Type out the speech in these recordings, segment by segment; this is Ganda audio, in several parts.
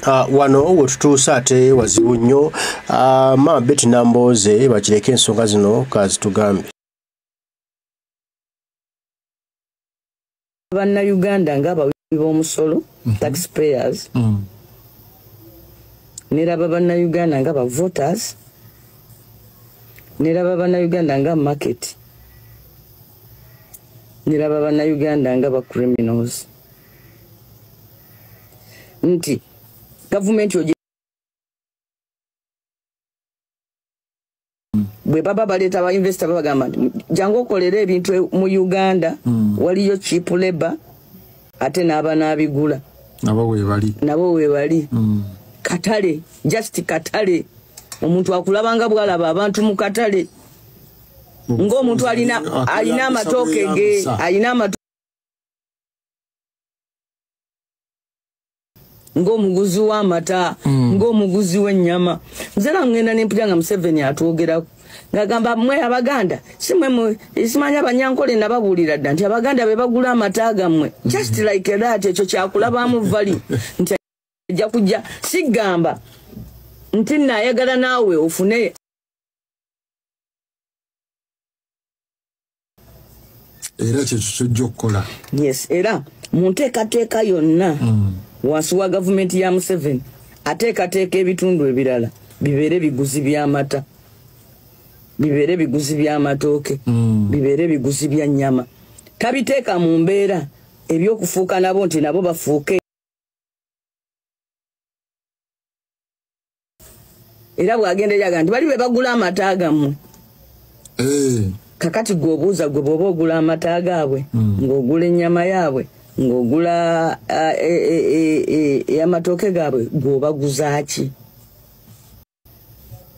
Wano wetutuusa ate wazibu nnyo. Mama Betty Nambooze bakireke ensonga zino kazitugambe. Bannayuganda ng'abawibi b'omusolo taxpayers neraba bannayuganda nga voters neraba bannayuganda nga market neraba bannayuganda nga criminals nti government bwe baba baleta ba investor babagamba jango kolera ebintu mu Uganda waliyo cheap labor ate naba nabigula nabo we bali katale just katale omuntu akulabanga bwalaba abantu mu katale ng'omuntu alina amatoke ge alina ng'omuguzi w'amata ng'omuguzi w'ennyama nzera ngenda nempulya nga Museveni atwogerako ngagamba mmwe Abaganda simanya Abanyankole nababuulira dda nti Abaganda be bagula amata gammwe just like that ekyo kyakulabamu vali nti ajja kujja sigamba nti nayagala naawe ofune era kyekyo okukola yes era mu nteekateeka yonna wansi wa gavumenti ya Museveni ateekateeka ebitundu ebirala bibeere biguzi by'amata bibeere biguzi by'amatooke bibeere biguzi bya nnyama tabiteeka mu mbeera ebyokufuuka nabo nti nabo bafuuke era bwagenda yaga nti bali be bagula amata gammwe kakati gwobuuza gwe bw'oba ogula amata gaabwe ng'ogula ennyama yaabwe ng'ogula amatooke gaabwe gwobaguza ki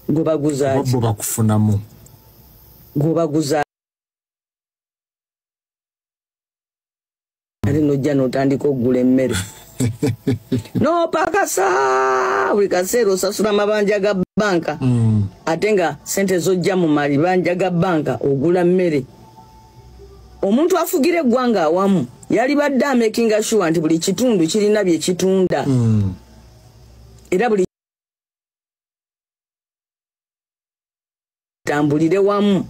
gwobaguza ki bakufunamu gwobaguza ate nojja n'otandika okugula emmere n'opakasa buli kaseera osasula amabanja ga banka ate nga sente zojja mu mabanja ga banka ogula mmere. Omuntu afugira eggwanga awamu yali badde amakinga sure nti buli kitundu kirina bye kitunda era buli tambulire wamu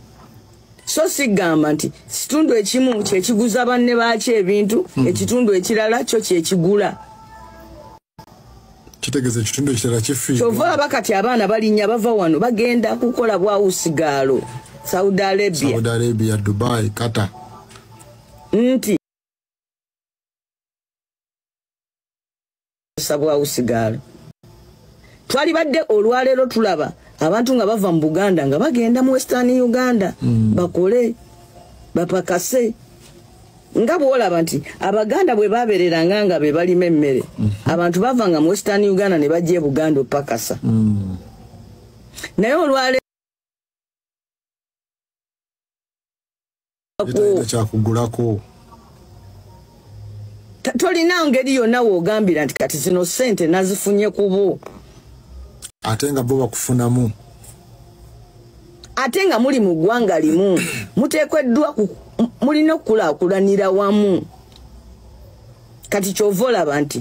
so sigamba nti kitundu ekimu kyekiguza banne baakyo ebintu ekitundu ekirala kyo kyekigula kitegeze kitundu ekirala kifiirwa kyova abakati abaana balinnya bava wano bagenda kukola bwawusigaalo Saudi Arabia Dubai Qatar nti sabwa usigala twali badde olwalero tulaba abantu nga bava mu Buganda nga bagenda mu Western Uganda bakole bapakase nga bwolaba nti Abaganda bwe babereranga nga be balima emmere abantu bavanga mu Western Uganda ne bajje Buganda opakasa naye olwalero kyakugulako tolina ngeri yonna woogambira nti kati zino sente nazifunye kubo ate nga bo bakufunamu ate nga muli mu ggwanga limu muteekeddwa mulina okukulaakulanira wamu kati kyova olaba nti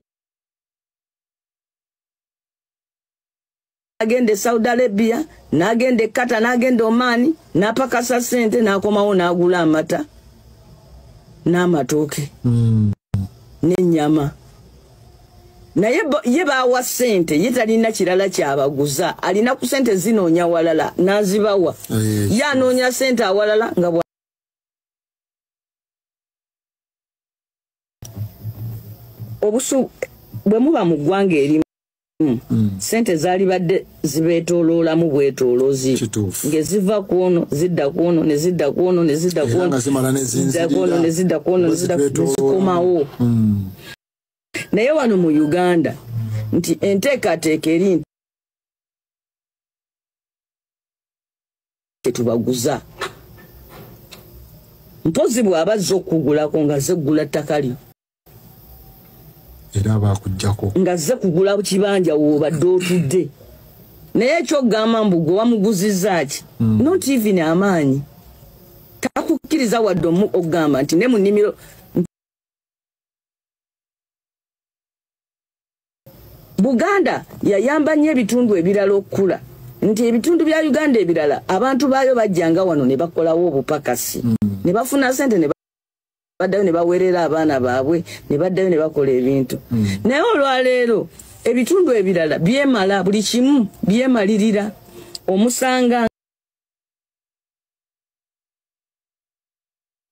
agende Saudi Arabia n'agende Qatar n'agende Oman n'apakasa sente n'akomawo n'agula amata n'amatooke n'ennyama naye ye baawa sente ye talina kirala kyabaguza alina ku sente zinoonya walala n'azibawa ye anoonya sente awalala nga obusu bwe muba mu ggwanga erimu sente zaali badde zibeetooloolamu bwetooloozi ng'eziva ku ono zidda ku ono ne zidda ku ono ne zidda ku ono ne zidda ku ono nezikomawo naye wano mu Uganda nti enteekateeka eri nti tetubaguza mpozi bw'aba azze okugulako nga azze kugula ttaka lyo era bakujjako nga azze kugula kibanja woobadde otudde naye ekyogamba mbu gwe wamuguzizza ki not even amaanyi takukkiriza wadde okugamba nti ne mu nnimiro Buganda yayamba nnyo ebitundu ebirala okukula nti ebitundu bya Uganda ebirala abantu baayo bajjanga wano ne bakolawo obupakasi ne bafuna sente ne baddayo ne baweerera abaana baabwe ne baddayo ne bakola ebintu naye olwaleero ebitundu ebirala byemala buli kimu byemalirira omusanga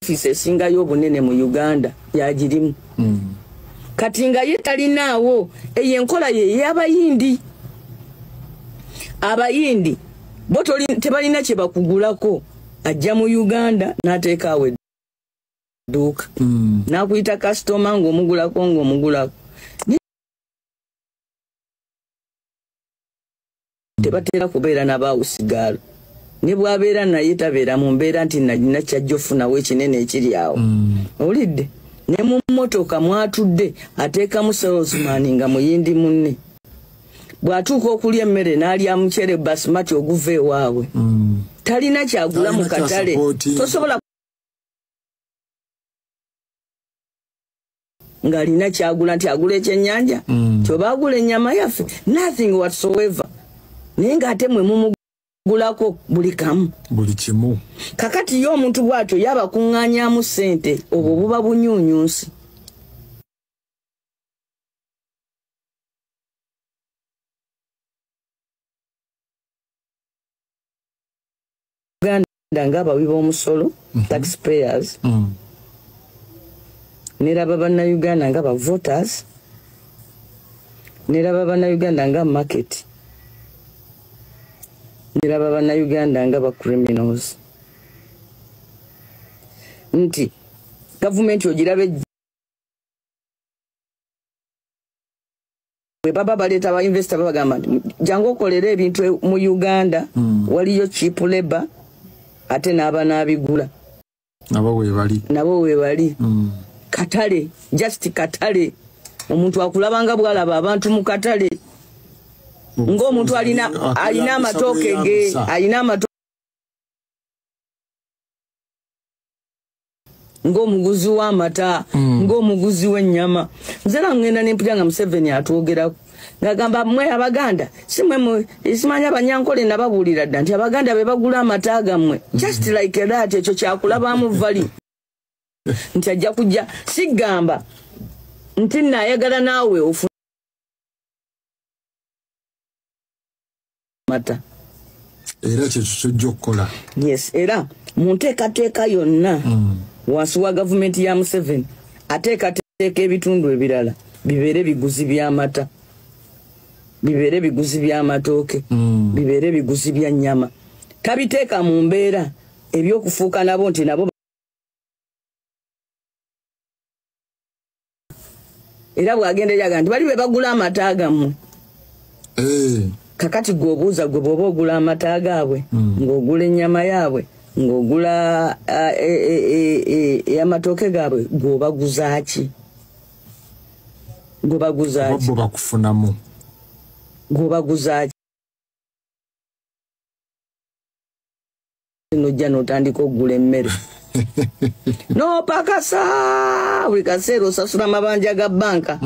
ofisi esingayo obunene mu Uganda yagirimu kati nga ye talinaawo eyo enkola ye y'abayindi abayindi bo tebalina kye bakugulako ajja mu Uganda n'ateeka awo edduuka n'akuyita kasitoma ng'omugulako tebatera kubeera n'abaawusigalo ne bwabeera naye tabeera mu mbeera nti nalina kyajja ofunawo ekinene ekiri awo olidde ne mu mmotoka mwatudde ateekamu salesman nga muyindi munne bw'atuuka okulya emmere n'alya muceere basmati oguva ewaabwe talina kyagula mu katale tosobola ng'alina kyagula nti agula ekyennyanja kyoba agula ennyama yaffe nothing whatsoever naye ng'ate mwe mumugulako buli kamu buli kimu kakati yo omuntu bw'atyo yaba kuŋŋaanyaamu ssente obwo buba bunyuunyuusi Uganda ng'abawi b'omusolo taxpayers neraba bannayuganda nga ba voters neraba bannayuganda nga market neraba bannayuganda nga ba criminals nti gavumenti ogirabe bwe baba baleeta ba investor babagamba nti jangu okolera ebintu mu Uganda waliyo cheap labor ate n'aba n'abigula nabo weebali katale just katale omuntu akulabanga bwalaba abantu mu katale ng'omuntu alina amatooke ge alina amatooke ng'omuguzi w'amata ng'omuguzi w'ennyama nze ngenda nempulya nga Museveni atwogerako ng'agamba mmwe Abaganda simanya Abanyankole nababuulira dda nti Abaganda be bagula amata gammwe just like that ekyo kyakulabamu vali nti ajja kujja sigamba nti naayagala naawe ofuna mata era kyekyo okukola yes era mu nteekateeka yonna wansi wa gavumenti ya Museveni ateekateeka ebitundu ebirala bibeere biguzi by'amata bibeere biguzi by'amatooke bibeere biguzi bya nnyama tabiteeka mu mbeera ebyokufuuka nabo nti nabo era bw'agenda yaga nti bali be bagula amata gammwe kakati gw'obuuza gwe bw'oba ogula amata gaabwe ng'ogula ennyama yaabwe ng'ogula amatooke gaabwe gw'obaguzaaki bo bakufunamu gw'obaguzaaki nojja n'otandika okugula emmere n'opakasa buli kaseera osasula amabanja ga banka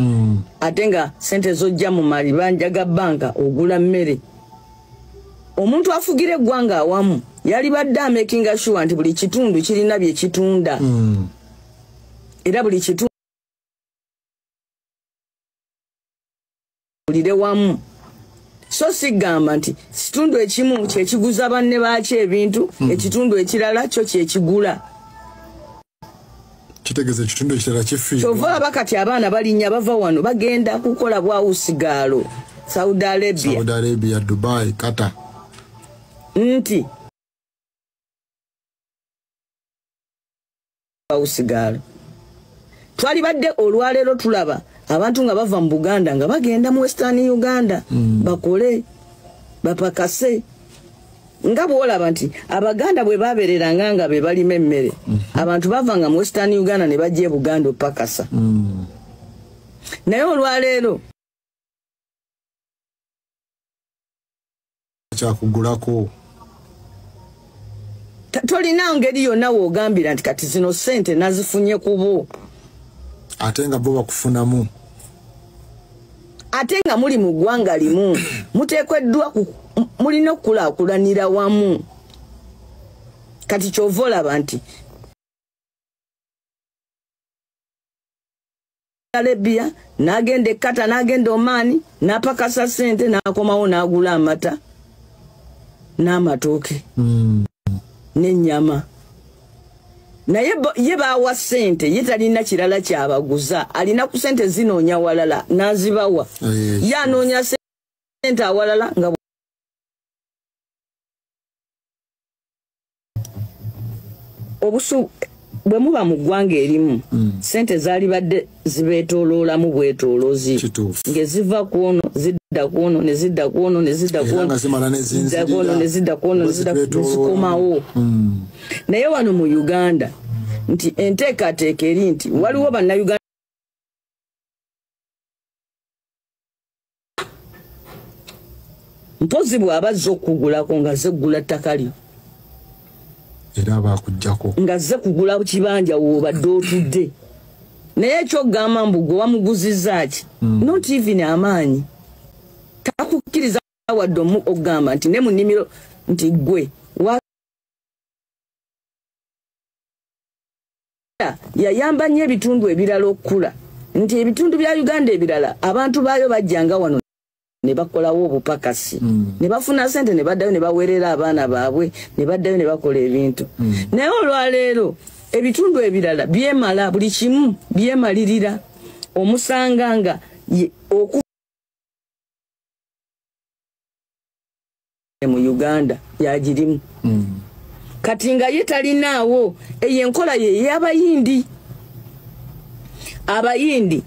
ate nga sente zojja mu mabanja ga banka ogula mmere omuntu afugira eggwanga awamu yali badde amakinga sure nti buli kitundu kirina bye kitunda era buli kitundu bulire wamu so sigamba nti kitundu ekimu kyekiguza banne baakyo ebintu ekitundu ekirala kyo kyekigula kitegeze kitundu ekirala kifiirwa kyova abakati abaana balinnya bava wano bagenda kukola bwawusigaalo Saudi Arabia Dubai Qatar nti bwawusigaalo twali badde olwaleero tulaba abantu nga bava mu Buganda nga bagenda mu Western Uganda bakole bapakase nga bwolaba nti Abaganda bwe babereranga nga be balima emmere abantu bavanga mu Western Uganda ne bajja e Buganda opakasa naye olwaleero kyakugulako tolina ngeri yonna woogambira nti kati zino ssente nazifunye ku bo ate nga bo bakufunamu ate nga muli mu ggwanga limu muteekeddwa mulina okukulaakulanira wamu. Kati kyova olaba nti Arabia n'agenda Kata n'agenda Omani n'apakasa ssente n'akomawo n'agula amata n'amatooke n'ennyama. Naye ye baawa ssente ye talina kirala kyabaguza, alina ku ssente zinoonya walala n'azibawa. Ye anoonya ssente awalala nga obusu bwe muba mu ggwanga erimu ssente zaali badde zibeetooloolamu bwetooloozi ng'eziva ku ono zidda ku ono ne zidda ku ono ne zidda ku ono ne zidda ku ono ne zikomawo. Naye wano mu Uganda nti enteekateeka eri nti waliwo bannayuganda mpozi bw'abazza okugulako nga zeggula ttaka lyo era bakujjako nga ze kugula kibanja wobadde otudde. Naye ekyogamba mbu gwe wamuguzizza ki not even amaanyi takukkiriza wadde okugamba nti ne mu nnimiro nti gwe yayamba nnyo ebitundu ebirala okukula, nti ebitundu bya Uganda ebirala abantu baayo bajjanga wano ne bakolawo obupakasi ne bafuna ssente ne baddayo ne baweerera abaana baabwe ne baddayo ne bakola ebintu. Naye olwaleero ebitundu ebirala byemala, buli kimu byemalirira. Omusanga nga mu Uganda yagirimu kati nga ye talinaawo. Eyo enkola ye y'Abayindi. Abayindi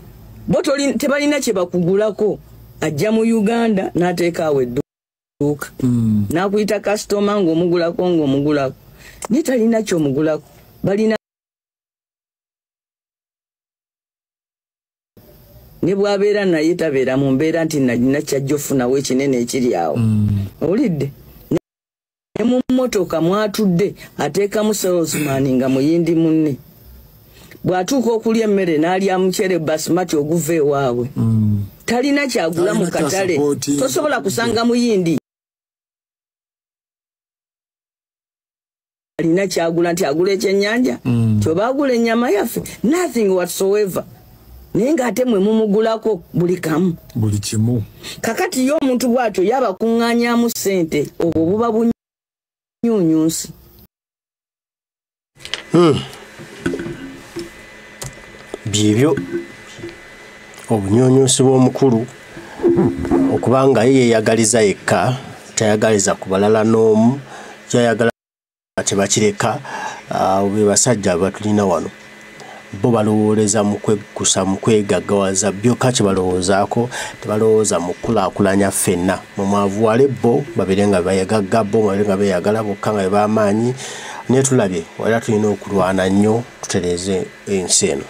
bo tebalina kye bakugulako. Ajja mu Uganda n'ateeka awo edduuka n'akuyita kasitoma ng'omugulako naye talina ky'omugulako. Balina ne bw'abeera naye tabeera mu mbeera nti nalina kyajja ofunawo ekinene ekiri awo. Owulidde? Ne mu mmotoka mwatudde ateekamu salesman nga muyindi munne. Bw'atuuka okulya emmere n'alya muceere basmati oguva ewaabwe. Talina kyagula mu katale. Tosobola kusanga muyindi alina kyagula nti agula ekyennyanja kyoba agula ennyama yaffe, nothing whatsoever. Naye ng'ate mwe mumugulako buli kamu buli kimu. Kakati yo omuntu bw'atyo yabakuŋŋaanyaamu ssente obwo buba bunyuunyuusi. Byebyo obunyuunyuusi bw'omukulu okubanga ye yeeyagaliza yekka, tayagaliza ku balala n'omu, kyayagala tebakireka. Be basajja abatulina wano bo balowooleza mu kweggusa mu kwegaggawaza byokka kye balowoozaako, tebalowooza mu kulaakulanya ffenna. Mu mwavuwale bo babeere nga bayagagga bo babeere nga beeyagala bokka nga be b'amaanyi. Naye tulabye wala tulina okulwana nnyo tutereeze ensi eno.